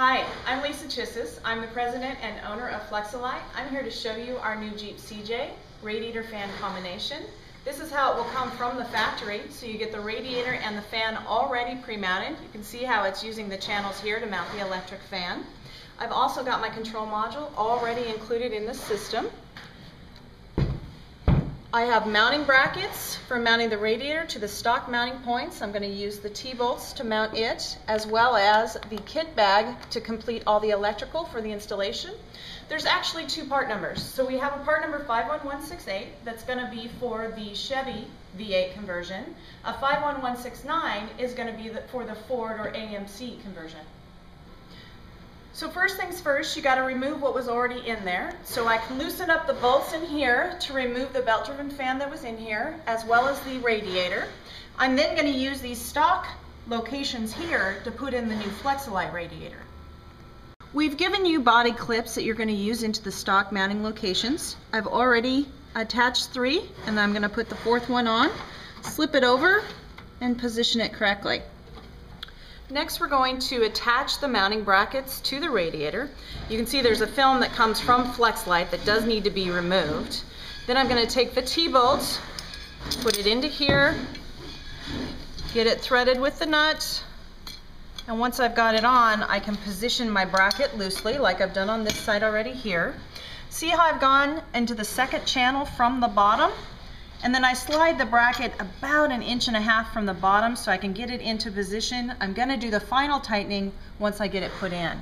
Hi, I'm Lisa Chissis. I'm the president and owner of Flex-a-lite. I'm here to show you our new Jeep CJ radiator fan combination. This is how it will come from the factory. So you get the radiator and the fan already pre-mounted. You can see how it's using the channels here to mount the electric fan. I've also got my control module already included in the system. I have mounting brackets for mounting the radiator to the stock mounting points. I'm going to use the T-bolts to mount it, as well as the kit bag to complete all the electrical for the installation. There's actually two part numbers. So we have a part number 51168 that's going to be for the Chevy V8 conversion. A 51169 is going to be for the Ford or AMC conversion. So first things first, you got to remove what was already in there. So I can loosen up the bolts in here to remove the belt-driven fan that was in here, as well as the radiator. I'm then going to use these stock locations here to put in the new Flex-a-lite radiator. We've given you body clips that you're going to use into the stock mounting locations. I've already attached 3, and I'm going to put the 4th one on, slip it over, and position it correctly. Next, we're going to attach the mounting brackets to the radiator. You can see there's a film that comes from Flex-a-lite that does need to be removed. Then I'm going to take the T-bolt, put it into here, get it threaded with the nut, and once I've got it on, I can position my bracket loosely like I've done on this side already here. See how I've gone into the second channel from the bottom? And then I slide the bracket about 1.5 inches from the bottom so I can get it into position. I'm going to do the final tightening once I get it put in.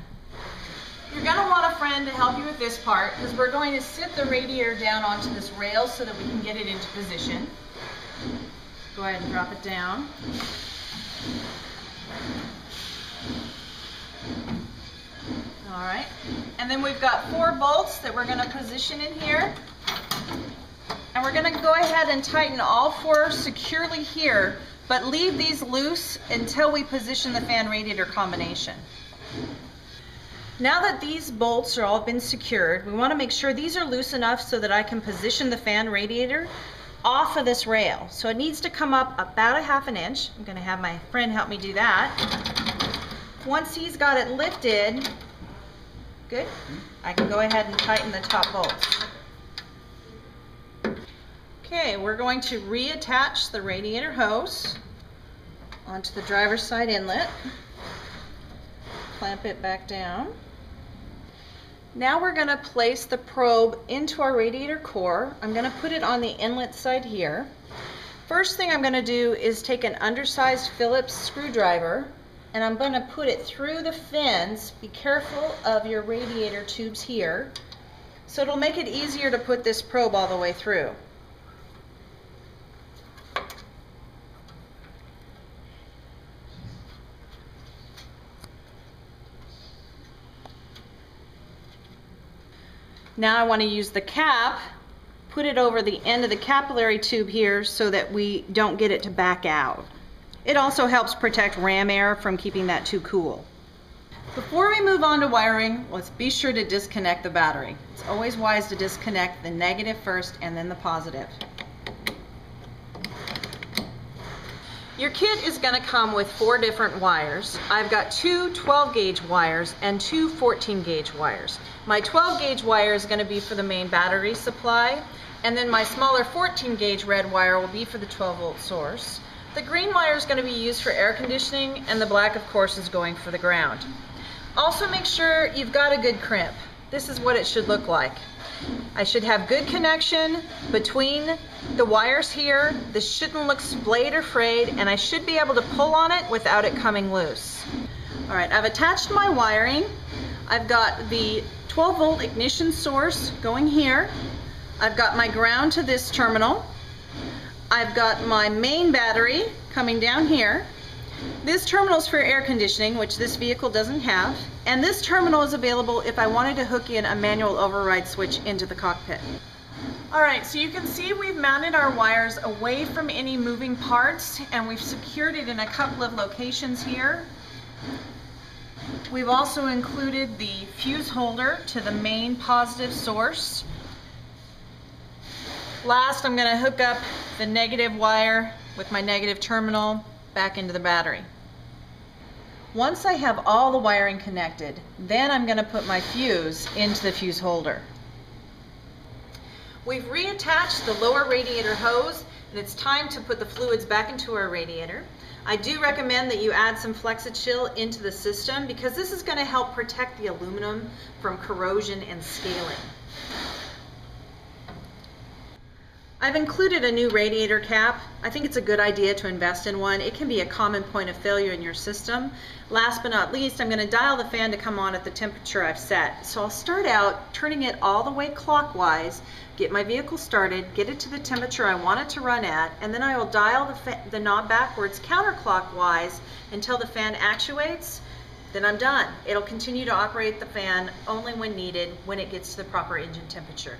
You're going to want a friend to help you with this part because we're going to sit the radiator down onto this rail so that we can get it into position. Go ahead and drop it down. All right. And then we've got 4 bolts that we're going to position in here. And we're going to go ahead and tighten all 4 securely here, but leave these loose until we position the fan radiator combination. Now that these bolts are all been secured, we want to make sure these are loose enough so that I can position the fan radiator off of this rail. So it needs to come up about 1/2 inch. I'm going to have my friend help me do that. Once he's got it lifted, good, I can go ahead and tighten the top bolts. Okay, we're going to reattach the radiator hose onto the driver's side inlet. Clamp it back down. Now we're going to place the probe into our radiator core. I'm going to put it on the inlet side here. First thing I'm going to do is take an undersized Phillips screwdriver and I'm going to put it through the fins. Be careful of your radiator tubes here. So it'll make it easier to put this probe all the way through. Now I want to use the cap, put it over the end of the capillary tube here so that we don't get it to back out. It also helps protect ram air from keeping that too cool. Before we move on to wiring, let's be sure to disconnect the battery. It's always wise to disconnect the negative first and then the positive. Your kit is going to come with 4 different wires. I've got 2 12-gauge wires and 2 14-gauge wires. My 12-gauge wire is going to be for the main battery supply, and then my smaller 14-gauge red wire will be for the 12-volt source. The green wire is going to be used for air conditioning, and the black, of course, is going for the ground. Also make sure you've got a good crimp. This is what it should look like. I should have good connection between the wires here. This shouldn't look splayed or frayed, and I should be able to pull on it without it coming loose. All right, I've attached my wiring. I've got the 12-volt ignition source going here. I've got my ground to this terminal. I've got my main battery coming down here. This terminal is for air conditioning, which this vehicle doesn't have, and this terminal is available if I wanted to hook in a manual override switch into the cockpit. Alright, so you can see we've mounted our wires away from any moving parts, and we've secured it in a couple of locations here. We've also included the fuse holder to the main positive source. Last, I'm going to hook up the negative wire with my negative terminal back into the battery. Once I have all the wiring connected, then I'm going to put my fuse into the fuse holder. We've reattached the lower radiator hose, and it's time to put the fluids back into our radiator. I do recommend that you add some Flex-a-chill into the system because this is going to help protect the aluminum from corrosion and scaling. I've included a new radiator cap. I think it's a good idea to invest in one. It can be a common point of failure in your system. Last but not least, I'm going to dial the fan to come on at the temperature I've set. So I'll start out turning it all the way clockwise, get my vehicle started, get it to the temperature I want it to run at, and then I will dial the knob backwards counterclockwise until the fan actuates. Then I'm done. It'll continue to operate the fan only when needed, when it gets to the proper engine temperature.